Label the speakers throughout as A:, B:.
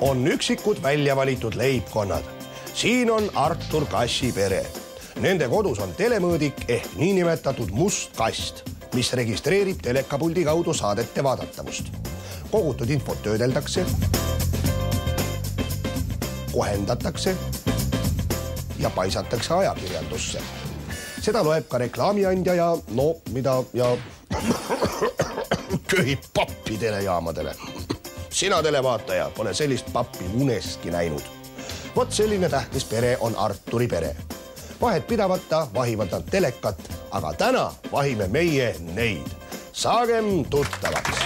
A: on üksikud välja valitud leibkonnad. Siin on Artur Kassi pere. Nende kodus on telemõõdik ehk niinimetatud must kast, mis registreerib telekapuldi kaudu saadete vaadatavust. Kogutud infot töödeldakse, kohendatakse ja paisatakse ajakirjandusse. Seda loeb ka reklaamiandja ja köhib pappi telejaamadele. Sina televaataja pole sellist pappi uneski näinud. Vot selline tähtis pere on Arturi pere. Vahet pidavata vahivad nad telekat, aga täna vahime meie neid. Saagem tuttavaks.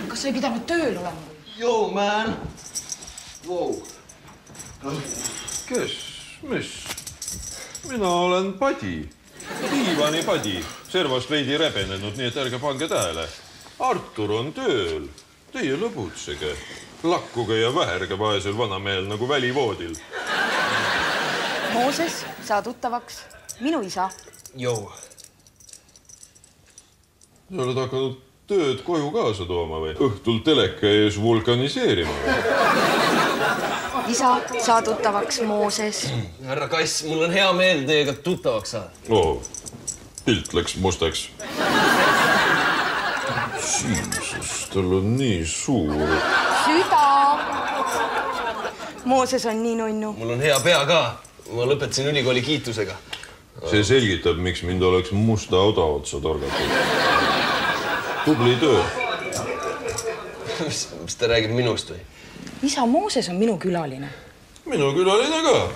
B: Kas sa ei pidanud tööl olema?
C: Yo, man! Wow!
D: Kes? Mis? Mina olen Padi. Diivani Padi. Servast veidi rebenenud, nii et ärge pange tähele. Artur on tööl. Teie lõbutsege. Lakkuge ja väherge vaesel vanamehel nagu välivoodil.
B: Mooses, saa tuttavaks. Minu isa.
C: Yo!
D: Sa oled hakanud tööd koju kaasa tooma või? Õhtul teleka ees vulkaniseerima või?
B: Isa, saa tuttavaks, Mooses.
C: Härra Kass, mul on hea meel teiega tuttavaks saada.
D: Pilt läks mustaks. Jesus, tal on nii suur.
B: Süda! Mooses on nii nunnu.
C: Mul on hea pea ka. Ma lõpetasin ülikooli kiitusega.
D: See selgitab, miks mind oleks musta oda otsa torgatud. Tubli töö.
C: Mis ta räägib minust või?
B: Isa, Mooses on minu külaline.
D: Minu külaline ka?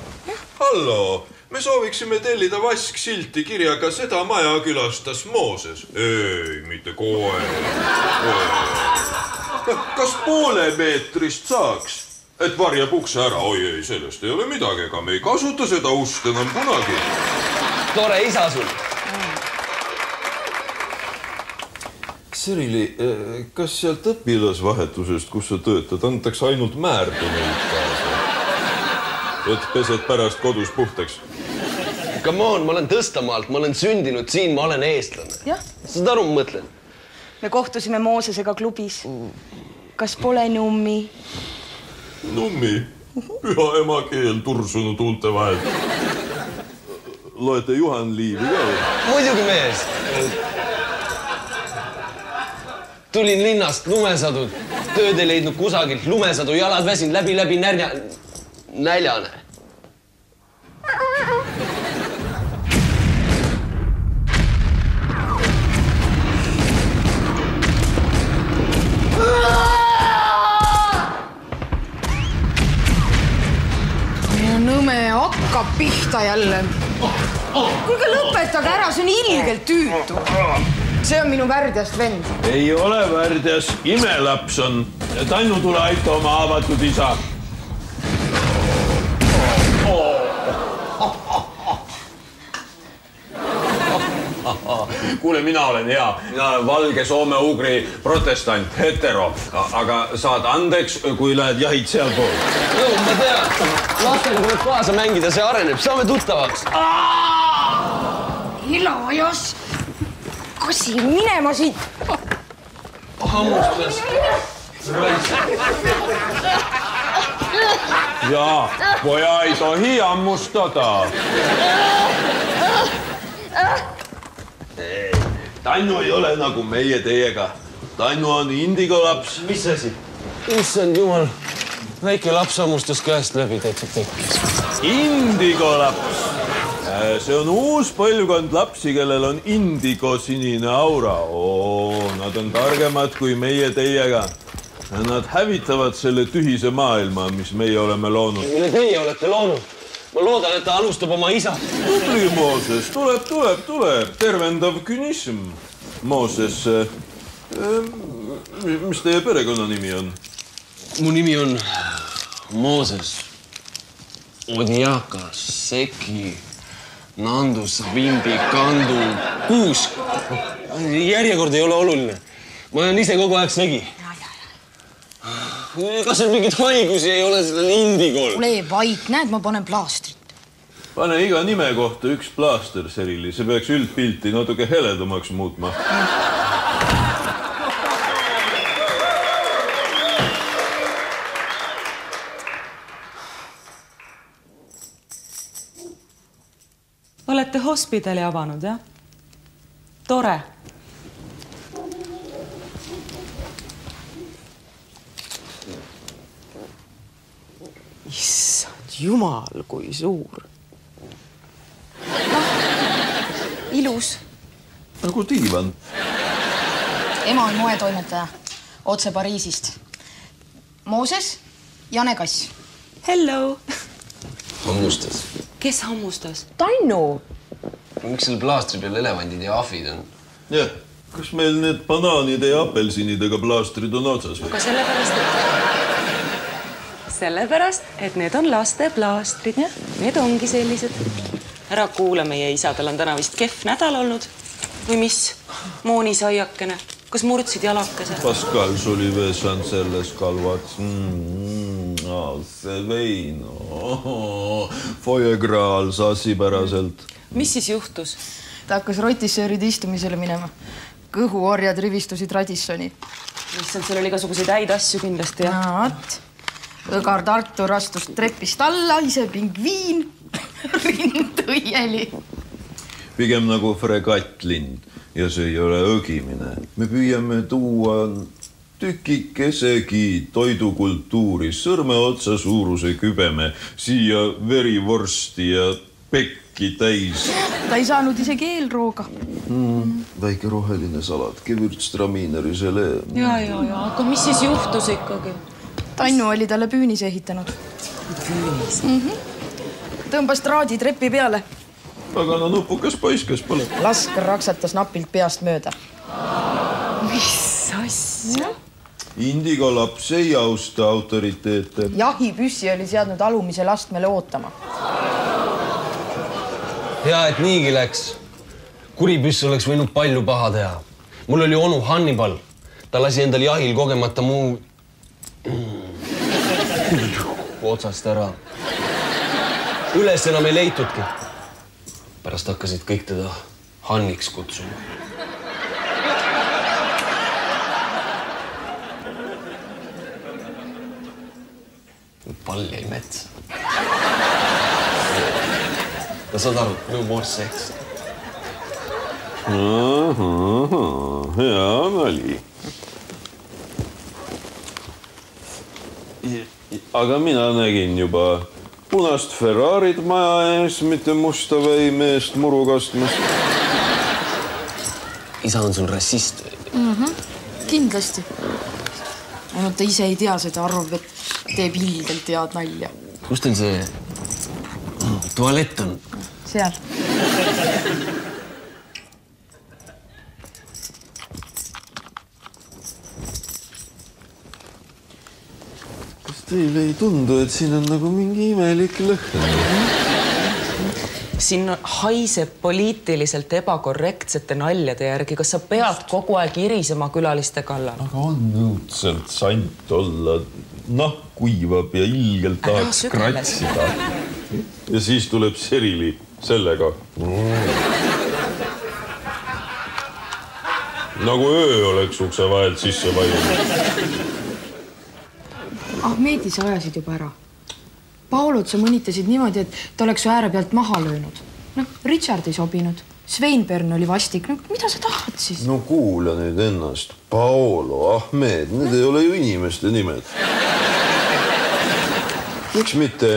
D: Hallo, me sooviksime tellida vasksilti kirjaga seda maja külastas Mooses. Ei, mitte kohe. Kas poole meetrist saaks? Et varjab ukse ära. Oi, ei, sellest ei ole midagi, ega me ei kasuta seda ust enam kunagi.
C: Tore isa sul.
D: Serili, kas sealt õpilasvahetusest, kus sa töötad, antakse ainult määrduneid kaasa? Et pesed pärast kodus puhtaks?
C: Come on, ma olen Tõstamaalt, ma olen sündinud siin, ma olen eestlane.
B: Jah.
C: Saad aru, ma mõtlen?
B: Me kohtusime Moosesega klubis. Kas pole nummi?
D: Nummi? Püha emakeel tursunud huulte vahel. Loete Juhan Liivi ka või?
C: Muidugi mees. Tulin linnast, lumesadud. Tööd ei leidnud kusagilt, lumesadu, jalad väsin läbi näljane.
B: Nõme hakkab pihta jälle. Kuulge, lõpetage ära, see on ilgelt tüütu. See on minu värdjast vend.
E: Ei ole värdjas, imelaps on. Tannu tule aita oma avatud isa. Kuule, mina olen hea. Mina olen valge soome-ugri protestant, hetero. Aga saad andeks, kui lähed jahid seal pool.
C: No, ma tean. Lastele tuleb kaasa mängida, see areneb. Saame tuttavaks.
B: Ilajas! Kasi, minema siit!
C: Hammustas.
E: Jaa, poja ei tohi hammustada. Tannu ei ole nagu meie teiega. Tannu on indigolaps.
C: Mis asi? Issand jumal, väike laps hammustas käest läbi täitsa tekkis.
E: Indigolaps. See on uus põlvkond lapsi, kellel on indigosinine aura. Nad on targemad kui meie teiega. Nad hävitavad selle tühise maailma, mis meie oleme loonud.
C: Mille teie olete loonud? Ma loodan, et ta alustab oma isa.
E: Tubli, Mooses. Tuleb. Tervendav künism. Mooses, mis teie perekonnanimi on?
C: Mu nimi on Mooses. Odiaka, Seki, Nandus, Vimbi, Kandu, Kuusk. Järjekord ei ole oluline. Ma olen ise kogu aeg segi. Kas on mingid haigusi ei ole sellel indigol?
B: Ole vait, näed, ma panen plaastrit.
E: Pane iga nime kohta üks plaaster, Serili. See peaks üldpilti natuke heledamaks muutma.
F: Olete hospidali avanud, jah? Tore. Issand, jumal, kui suur. Ilus.
E: Nagu diivan.
B: Ema on moetoimetaja. Otse Pariisist. Mooses, Jane Kass.
F: Hello.
C: Hammustas.
F: Kes hammustas?
B: Tannu.
C: Miks selle plaastri peal elevandid ja ahvid on?
E: Jah, kas meil need banaanide ja apelsinidega plaastrid on otsas või?
F: Aga sellepärast, et need on laste plaastrid. Need ongi sellised. Ära kuule, meie isadel on täna vist kehv nädal olnud. Või mis? Mooni saiakene. Kas murdsid jalakese?
E: Pascal Sullivesan selles kalvats. See vein. Foiegraal sassipäraselt.
F: Mis siis juhtus?
B: Ta hakkas rotisööride istumisele minema. Kõhuorjad rivistusid Radissoni.
F: Issand, seal oli igasuguseid häid asju kindlasti.
B: Õgard Artur astus trepist alla, ise pingviin, rindõieli.
E: Pigem nagu fregattlind ja see ei ole õgimine. Me püüame tuua tükikesegi toidukultuuri, sõrme otsa suuruse kübeme, siia verivorsti ja pekki täis.
B: Ta ei saanud isegi eelrooga.
E: Väike roheline salat, kivürtstramineri selee.
F: Ja, aga mis siis juhtus ikkagi?
B: Tannu oli talle püünis ehitanud.
F: Püünis?
B: Tõmbas traadi trepi peale.
E: Aga no nupukas paiskas pole.
B: Lasker raksatas napilt peast mööda.
F: Mis asja?
E: Indigo laps ei austa autoriteete.
B: Jahipüssi oli seadnud alumisele astmele ootama.
C: Hea, et niigi läks. Kuripüss oleks võinud palju paha teha. Mul oli onu Hannibal. Ta lasi endal jahil kogemata muu otsast ära. Üles enam ei leitudki. Pärast hakkasid kõik teda Hanniks kutsuma. Pall jäi metsa. Ja saad aru, no more sex.
E: Hea nali. Aga mina nägin juba punast Ferrarid maja ees, mitte musta väimeest muru kastmast.
C: Isa on sul rassist või?
B: Kindlasti. Ainult ta ise ei tea seda, arvab, et teeb ilgelt head nalja.
C: Kus teil see tualett on?
B: Seal.
E: Kas teile ei tundu, et siin on nagu mingi imelik lõhn?
F: Siin haiseb poliitiliselt ebakorrektsete naljade järgi. Kas sa pead kogu aeg irisema külaliste kallal?
E: Aga on õudselt sant olla. Kuivab ja ilgelt tahaks kratsida. Ja siis tuleb Serili sellega. Nagu öö oleks ukse vahelt sisse vajunud.
B: Ahmedi sa ajasid juba ära. Paulot sa mõnitasid niimoodi, et ta oleks su ääre pealt maha löönud. Richard ei sobinud. Sveinbern oli vastik. Mida sa tahad siis?
E: No kuula nüüd ennast. Paolo, Ahmed, need ei ole ju inimeste nimed. Miks mitte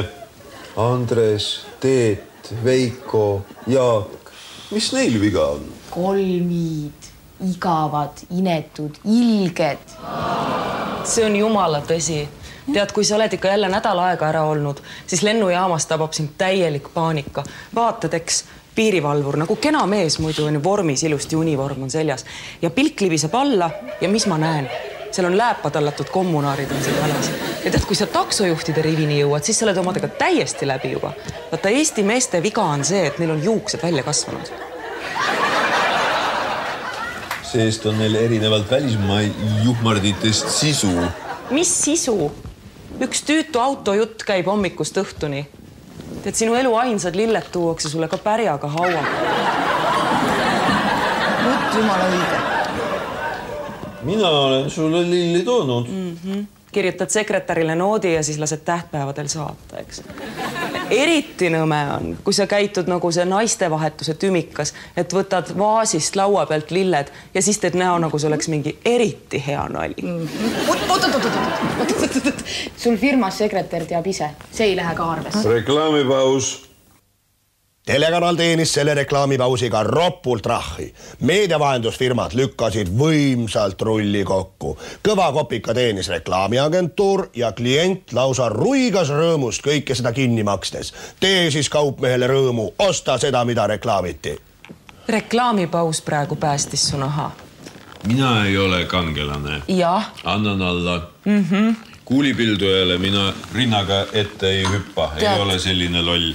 E: Andres, Teet, Veiko, Jaak? Mis neil viga on?
B: Kolmid, igavad, inetud, ilged.
F: See on jumala tõsi. Tead, kui sa oled ikka jälle nädal aega ära olnud, siis lennujaamas tabab sind täielik paanika. Vaatad, eks piirivalvur, nagu kena mees muidu on ju vormis, ilusti univorm on seljas. Ja pilk libiseb alla ja mis ma näen? Seal on lääpa tallatud kommunaarid on seal jalas. Ja tead, kui sa taksojuhtide rivini jõuad, siis sa oled omadega täiesti läbi juba. Vaata, Eesti meeste viga on see, et neil on juuksed välja kasvanud.
E: Seest on neil erinevalt välismaa juhmarditest sisu.
F: Mis sisu? Üks tüütu autojutt käib hommikust õhtuni. Tead, sinu elu ainsad lilled tuuakse sulle ka pärjaga haua.
B: Jutt jumala õige.
E: Mina olen sulle lilli toonud.
F: Kirjutad sekretärile noodi ja siis lased tähtpäevadel saata, eks. Eriti nõme on, kui sa käitud nagu see naistevahetuse tümikas, et võtad vaasist laua pealt lilled ja siis teed näo, nagu see oleks mingi eriti hea nali.
B: Sul firmas sekretär teab ise. See ei lähe ka arvesse.
E: Reklaamipaus.
A: Telekanal teenis selle reklaamipausiga ropult rahi. Meediavahendusfirmad lükkasid võimsalt rulli kokku. Kõva kopika teenis reklaamiagentuur ja klient lausa ruigas rõõmust kõike seda kinni makstes. Tee siis kaupmehele rõõmu, osta seda, mida reklaamiti.
F: Reklaamipaus praegu päästis su naha.
E: Mina ei ole kangelane.
F: Jah.
E: Annan alla. Kuulipildujale mina rinnaga ette ei hüppa, ei ole selline loll.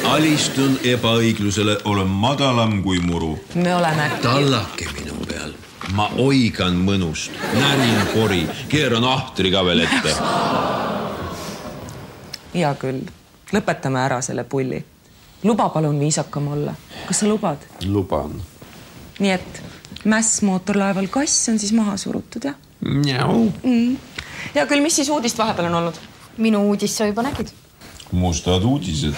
E: Alistun ebaõiglusele, olen madalam kui muru.
F: Me oleme...
E: Tallake minu peal. Ma oigan mõnust, närin kori, keeran ahtri ka veel ette.
F: Hea küll, lõpetame ära selle pulli. Luba palun viisakam olla. Kas sa lubad?
E: Luban.
F: Nii et mäss mootorlaeval kass on siis maha surutud, jah?
E: Njau.
F: Ja küll, mis siis uudist vahepeal on olnud?
B: Minu uudist sa juba nägid.
E: Mustad uudised.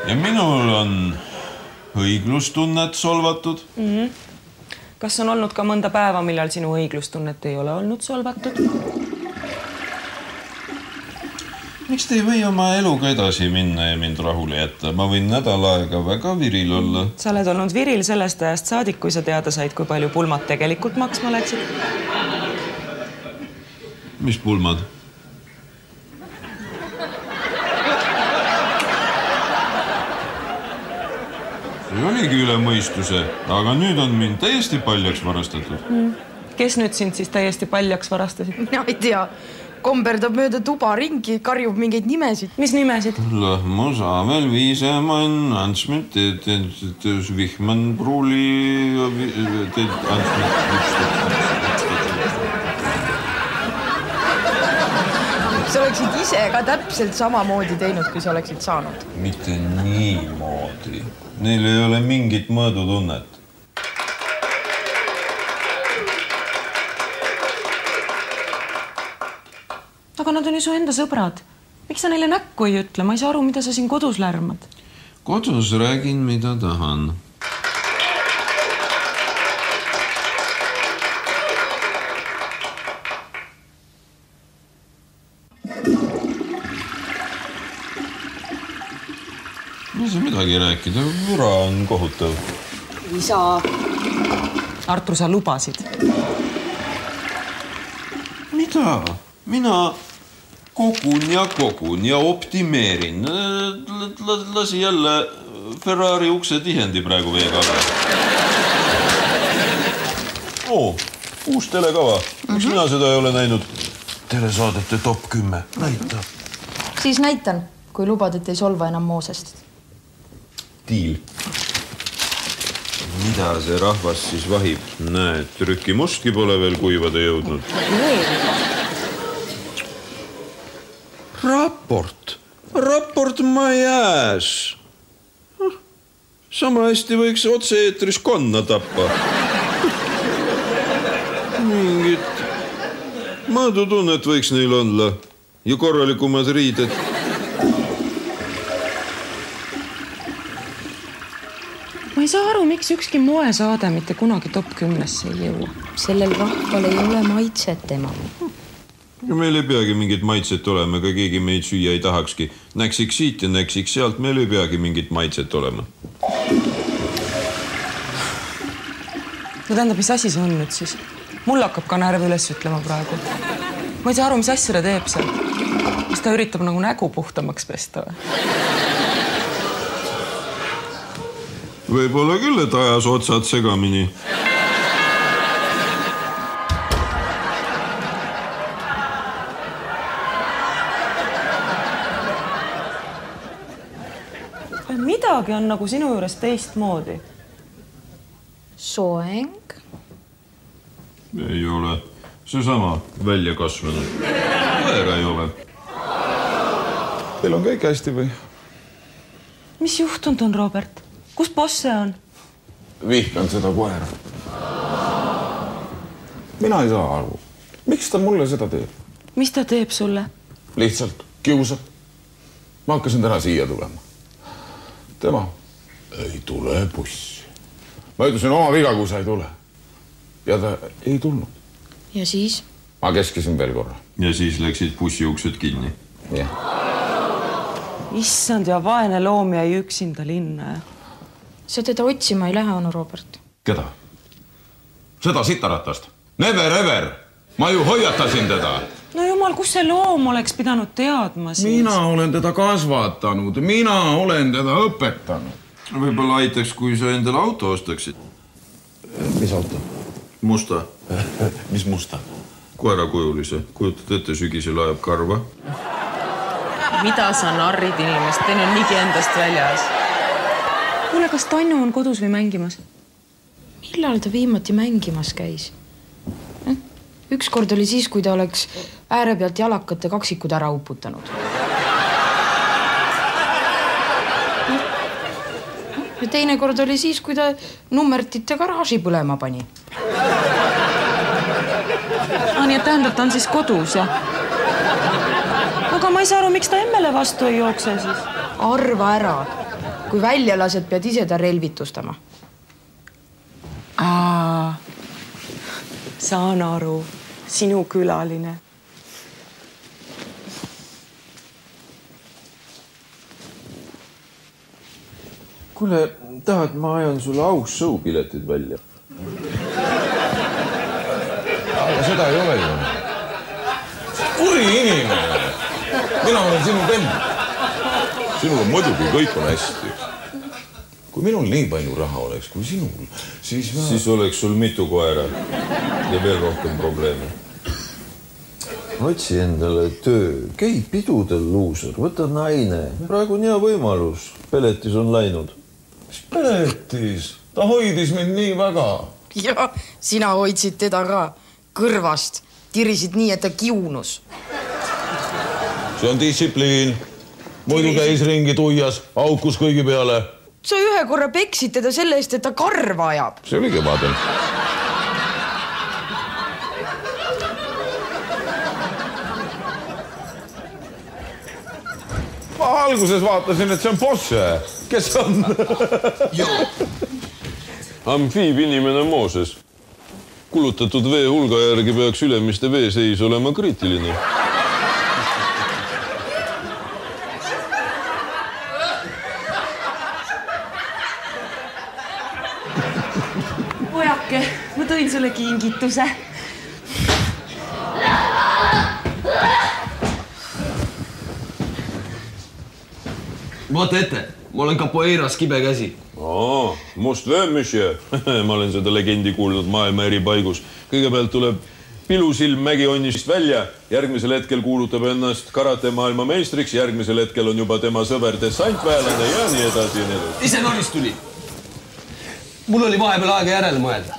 E: Ja minul on õiglustunnet solvatud.
F: Kas on olnud ka mõnda päeva, millal sinu õiglustunnet ei ole olnud solvatud?
E: Miks te ei või oma eluga edasi minna ja mind rahule jätta? Ma võin nädal aega väga viril olla.
F: Sa oled olnud viril sellest ajast saadik, kui sa teada said, kui palju pulmad tegelikult maksma läksid.
E: Mis pulmad? See oligi üle mõistuse, aga nüüd on mind täiesti paljaks varastatud.
F: Kes nüüd sind siis täiesti paljaks varastasid?
B: Mina ei tea. Komberdab mööda tuba ringi, karjub mingeid nimesid.
F: Mis nimesid?
E: Lõhmu Saavel, Viisemann, Ansmit, Vihman, Pruuli,
B: Sa oleksid ise ka täpselt samamoodi teinud, kui sa oleksid saanud.
E: Mitte niimoodi. Neil ei ole mingit mõõdutunnet.
F: Aga nad on ju su enda sõbrad. Miks sa neile näkku ei ütle? Ma ei saa aru, mida sa siin kodus lärmad.
E: Kodus räägin, mida tahan. Ma ei saa midagi rääkida, müra on kohutav.
B: Isa.
F: Artur, sa lubasid.
E: Mida? Mina kogun ja optimeerin. Lasi jälle Ferrari ukse tihendi praegu veega alla. Uus telekava. Miks mina seda ei ole näinud? Telesaadete top 10. Näita.
B: Siis näitan, kui lubad, et ei solva enam Moosest.
E: Diil. Mida see rahvas siis vahib? Näed, trükimustki pole veel kuivada jõudnud. Raport ma jääs. Sama hästi võiks otse-eetris konna tappa. Mingit mõõdutunnet võiks neil olla ja korralikumad riided.
F: Ma ei saa aru, miks ükski moesaade mitte kunagi top 10-sse ei jõua.
B: Sellel rahval ei ole maitset tema.
E: Ja meil ei peagi mingit maitset olema, ega keegi meid süüa ei tahakski. Näksiks siit ja näksiks sealt, meil ei peagi mingit maitset olema.
F: No tähendab, mis asi see on nüüd siis? Mul hakkab ka närv üles ütlema praegu. Ma ei saa aru, mis asja ta teeb seal. Mis ta üritab nagu nägu puhtamaks pesta või?
E: Võib-olla küll, et ajas otsad segamini.
F: Midagi on nagu sinu juures teistmoodi.
B: Soeng?
E: Ei ole.
D: Seesama välja kasvanud. Koera ei ole. Teil on kõik hästi või?
F: Mis juhtunud on, Robert? Kus Bosse on?
G: Vihkan seda koera. Mina ei saa aru. Miks ta mulle seda teeb?
F: Mis ta teeb sulle?
G: Lihtsalt kiusab. Ma hakkasin täna siia tulema. Tema ei tule bussi. Ma ütlesin oma viga, kui sa ei tule. Ja ta ei tulnud.
B: Ja siis?
G: Ma keskisin veel korra.
D: Ja siis läksid bussiuksed kinni.
G: Jah.
F: Issand ja vaene loom jäi üksinda linna.
B: Sa teda otsima ei lähe, onu Robert.
G: Keda? Seda sitaratast? Never ever! Ma ju hoiatasin teda.
F: No jumal, kus see loom oleks pidanud teadma siis?
G: Mina olen teda kasvatanud. Mina olen teda õpetanud.
D: Võib-olla aitaks, kui sa endale auto ostaksid.
G: Mis auto?
D: Musta.
G: Mis musta?
D: Koerakujulise. Kujutad ette, sügisel ajab karva.
F: Mida sa narrid inimest? Teine on nigi endast väljas. Kuule, kas Tannu on kodus või mängimas?
B: Millal ta viimati mängimas käis? Ükskord oli siis, kui ta oleks ääre pealt jalakate kaksikud ära uputanud. Ja teine kord oli siis, kui ta nummertite garaaži põlema pani.
F: Nii et tähendab, ta on siis kodus, jah? Aga ma ei saa aru, miks ta emmele vastu ei jookse siis?
B: Arva ära. Kui välja lased, pead ise ta relvitustama.
F: Saan aru. Sinu külaline.
D: Kuule, tahad, ma ajan sulle aus showpiletid välja?
G: Aga seda ei ole ju. Kuri inimene. Mina olen sinu vend. Sinul on muidugi kõik on hästi. Kui minul nii palju raha oleks kui sinul, siis ma...
D: Siis oleks sul mitu koera ja veel rohkem probleeme.
H: Otsi endale töö, käi pidudel luuser, võta naine. Praegu on hea võimalus, Peletis on läinud.
G: Mis Peletis? Ta hoidis mind nii väga.
B: Ja, sina hoidsid teda ka kõrvast. Tirisid nii, et ta kiunus.
G: See on distsipliin. Muidu käis ringi tuias, aukus kõigi peale.
B: Sa ühe korra peksid teda selle eest, et ta karva ajab.
G: See oli kevadel. Ma alguses vaatasin, et see on Bosse. Kes on?
D: Amfiibinimene Mooses. Kulutatud vee hulga järgi peaks ülemiste veeseis olema kriitiline.
F: Pojake, ma tõin sulle kingituse.
C: Vaata ette, ma olen capoeiras kibe käsi.
D: Must vee, monsieur. Ma olen seda legendi kuulnud maailma eri paigus. Kõigepealt tuleb pilusilm mägionnist välja, järgmisel hetkel kuulutab ennast karate maailma meistriks, järgmisel hetkel on juba tema sõber dessantväelane ja nii edasi ja nii edasi.
C: Ise norist tuli. Mul oli vahepeal aega järele mõelda.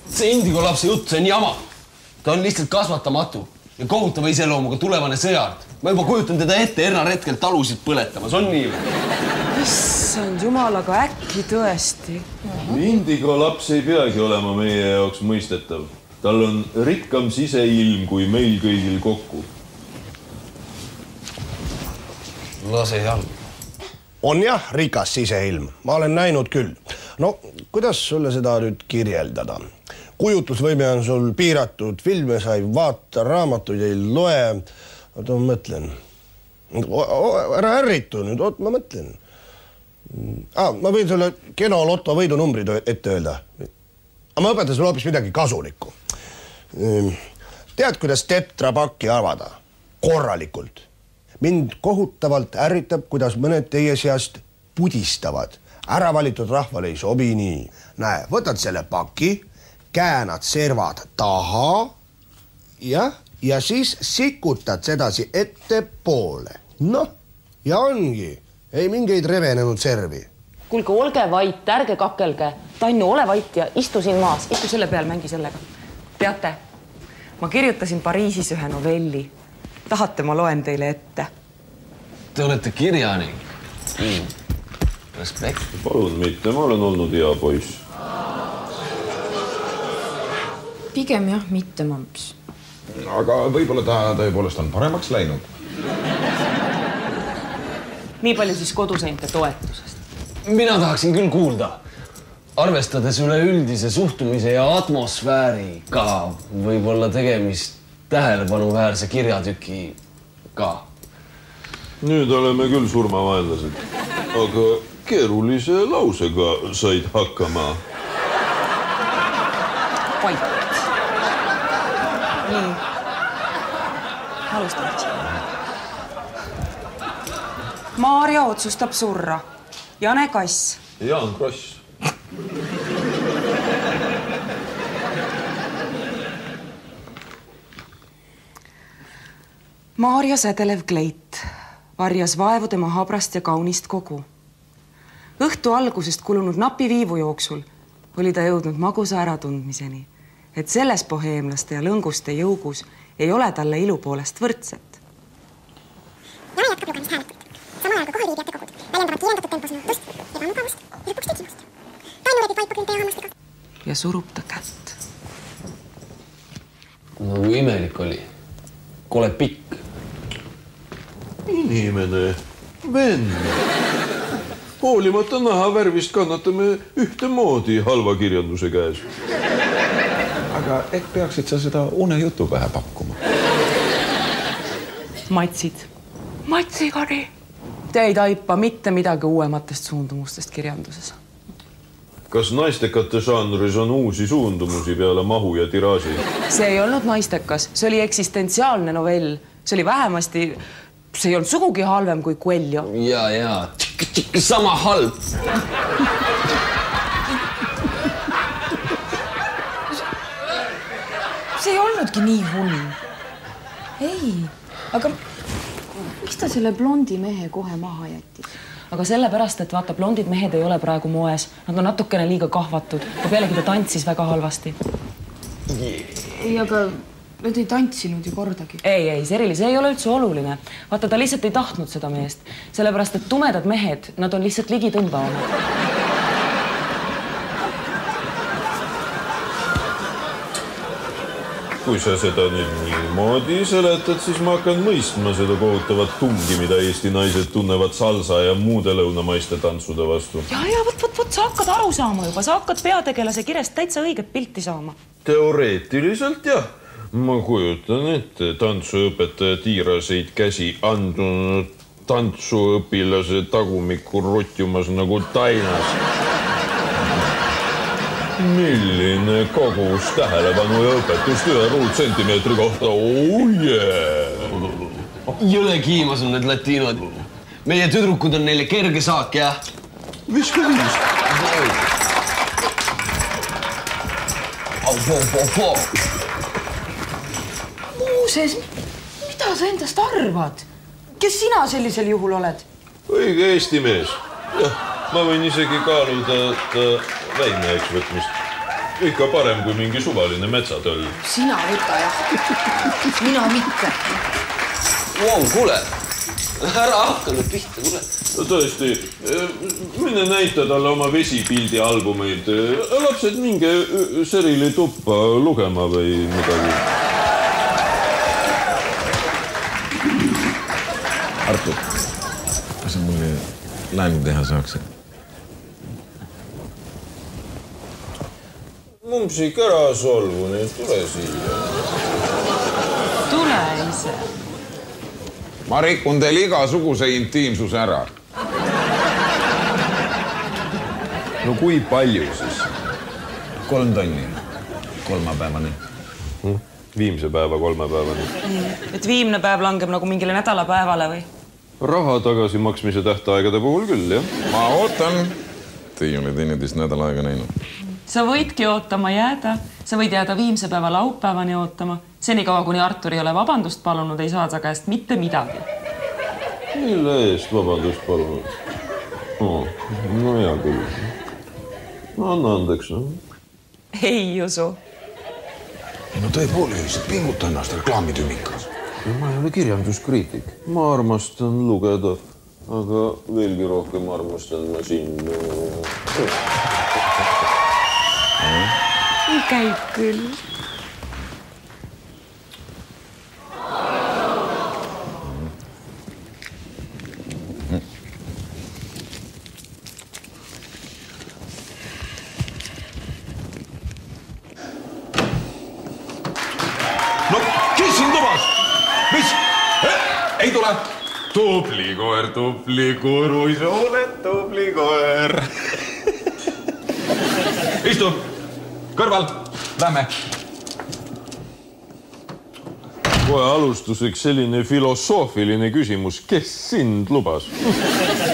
C: See Indigo lapse jutt, see on jama. Ta on lihtsalt kasvatamatu ja kohutava iseloomuga tulevane sõjard. Ma juba kujutan teda ette erraretkelt talusid põletamas, on nii või?
F: Issand jumal, aga äkki tõesti.
D: Indigo laps ei peagi olema meie jaoks mõistetav. Tal on rikkam siseilm kui meil kõigil kokku.
C: Lase jalg.
A: On jah, rikas siseilm. Ma olen näinud küll. No, kuidas sulle seda nüüd kirjeldada? Kujutlusvõime on sul piiratud, filme sa ei vaata, raamatuid ei loe. Oota, ma mõtlen. Ära ärritu nüüd, oot, ma mõtlen. Ma võin sulle Keno Lotto võidunumbrid ette öelda. Aga ma õpetan sulle hoopis midagi kasulikku. Tead, kuidas tetrapakki avada? Korralikult. Mind kohutavalt ärritab, kuidas mõned teie seast pudistavad. Ära valitud rahvale ei sobi nii. Näe, võtad selle paki, käänad servad taha ja siis sikutad sedasi ettepoole. Noh, ja ongi. Ei mingeid revenenud servi.
F: Kuulge, olge vait, ärge kakelge. Tannu, ole vait ja istu siin maas. Istu selle peal, mängi sellega. Teate, ma kirjutasin Pariisis ühe novelli. Tahate, ma loen teile ette?
C: Te olete kirjanik. Respekt.
D: Palun mitte, ma olen olnud hea poiss.
B: Pigem jah, mitte mamps.
G: Aga võib-olla ta tõepoolest on paremaks läinud.
F: Nii palju siis koduseinte toetusest.
C: Mina tahaksin küll kuulda. Arvestades üleüldise suhtumise ja atmosfääriga võib olla tegemist tähelepanuväärse kirjatüki ka.
D: Nüüd oleme küll surmavaenlased, aga keerulise lausega said hakkama.
F: Vait. Nii. Alustame. Maarja otsustab surra. Jane Kass.
D: Jaan Kross.
F: Maarja sädelev kleit varjas vaevu tema habrast ja kaunist kogu. Õhtu algusest kulunud napi viivu jooksul oli ta jõudnud magusa äratundmiseni, et selles boheemlaste ja lõnguste jõugus ei ole talle ilu poolest võrdset.
I: Jane jätkab lugemist hääletult. Samal ajal kui kohe liibjate kogud väljendavad kiirendatud tempos nõutust, ebamugavust ja lõpuks teksimust. Ta on üledib vaipa küünte ja hammastega.
F: Ja surub ta kätt.
C: Nagu imelik oli. Kole pikk.
D: Inimene, venn. Hoolimata naha värvist kannatame ühtemoodi halva kirjanduse käes.
G: Aga ehk peaksid sa seda unejutu pähe pakkuma?
F: Matsid. Matsikari. Te ei taipa mitte midagi uuematest suundumustest kirjanduses.
D: Kas naistekate žanris on uusi suundumusi peale mahu ja tiraaži?
F: See ei olnud naistekas, see oli eksistentsiaalne novell. See oli vähemasti, see ei olnud sugugi halvem kui Coelho.
C: Ja. Sama halb.
B: See ei olnudki nii hull. Ei, aga miks ta selle blondi mehe kohe maha jättis?
F: Aga sellepärast, et vaata, blondid mehed ei ole praegu moes. Nad on natukene liiga kahvatud. Ja pealegi ta tantsis väga halvasti.
B: Ei, aga nad ei tantsinud ju kordagi.
F: Ei, Serili, see ei ole üldse oluline. Vaata, ta lihtsalt ei tahtnud seda meest. Sellepärast, et tumedad mehed, nad on lihtsalt ligi tõmbavamad.
D: Kui sa seda nüüd niimoodi seletad, siis ma hakkan mõistma seda kohutavat tungi, mida Eesti naised tunnevad salsa ja muude lõunamaiste tantsude vastu.
F: Ja, võt, sa hakkad aru saama juba. Sa hakkad peategelase kirest täitsa õiget pilti saama.
D: Teoreetiliselt jah. Ma kujutan ette tantsuõpetaja tiiraseid käsi andunud tantsuõpilase tagumikku rutjumas nagu tainas. Milline kogus tähelepanu ja õpetust ühe ruutsentimeetri kohta. Oh yeah!
C: Jõle kiimas on need latiinod. Meie tüdrukud on neile kerge saak, jah?
D: Viska viis.
B: Muuses, mida sa endast arvad? Kes sina sellisel juhul oled?
D: Õige Eesti mees. Jah, ma võin isegi kaaluda väimeheks võtmist. Ikka parem kui mingi suvaline metsatöll.
B: Sina võta, jah. Mina mitte.
C: Wow, kuule. Ära hakka nüüd pihta, kuule.
D: No tõesti, mine näita talle oma vesipildi albumeid. Lapsed minge Serili tuppa lugema või midagi.
G: Artur, kas sa mulle laenu teha saaksid?
D: Mumpsik ära solvu, nii tule siia.
F: Tule ise.
G: Ma rikun teil igasuguse intiimsuse ära.
H: No kui palju siis?
G: 3 tonni. Kolmapäevani.
D: Viimse päeva 3 päevani.
F: Et viimne päev langeb nagu mingile nädalapäevale või?
D: Raha tagasimaksmise tähtaegade puhul küll, jah.
G: Ma ootan. Te ei ole teineteist nädal aega näinud.
F: Sa võidki ootama jääda. Sa võid jääda viimse päeva laupäevani ootama. Senikaua, kuni Artur ei ole vabandust palunud, ei saa sa käest mitte midagi.
D: Mille eest vabandust palunud? No hea küll. Anna andeks, no.
F: Ei usu.
G: no tõepoolest, pinguta ennast reklaamitümikas.
H: Ma ei ole kirjanduskriitik. Ma armastan lugeda, aga veelgi rohkem armastan ma sinna.
F: Käib küll.
G: No, kes siin tubas? Mis? Ei tule?
D: Tubli koer, kui sa oled tubli koer.
G: Istu, kõrval, lähme.
E: Kohe alustuseks selline filosoofiline küsimus. Kes sind lubas?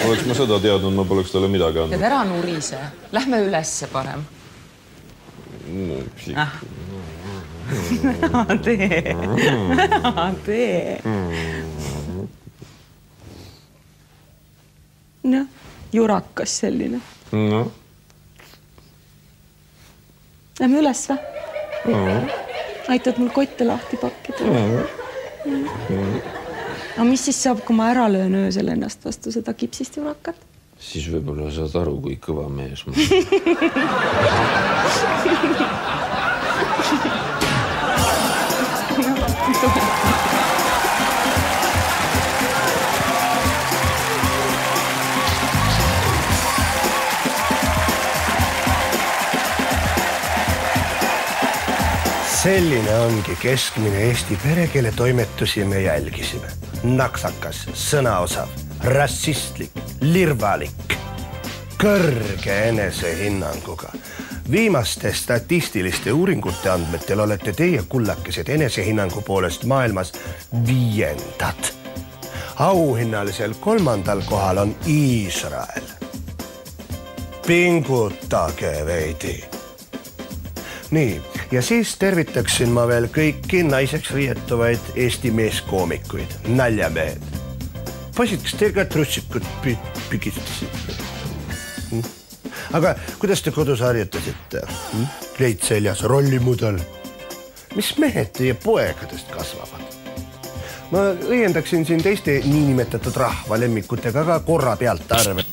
E: Oleks ma seda teadnud, ma poleks talle midagi andnud.
F: Tead ära nurise. Lähme ülesse parem. Tee. Noh, jurakas selline. Lähme üles või? Aitad mul kotte lahti pakkida. Aga mis siis saab, kui ma ära löön öösel ennast vastu seda kipsist jurakat?
H: Siis võib-olla saad aru, kui kõva mees ma.
A: Selline ongi keskmine Eesti pere, kelle toimetusi me jälgisime. Naksakas, sõnaosav, rassistlik, lirvalik, kõrge enesehinnanguga. Viimaste statistiliste uuringute andmetel olete teie kullakesed enesehinnangu poolest maailmas 5. Auhinnalisel 3. kohal on Iisrael. Pingutage veidi. Nii, ja siis tervitaksin ma veel kõiki naiseks riietuvaid Eesti meeskoomikuid, naljamehed. Poisid, kas teil ka trussikud pigistasite? Aga kuidas te kodus harjutasite? Leit seljas, rollimudel. Mis mehed teie poegadest kasvavad? Ma õiendaksin siin teiste niinimetatud rahvalemmikutega ka korra pealt arve.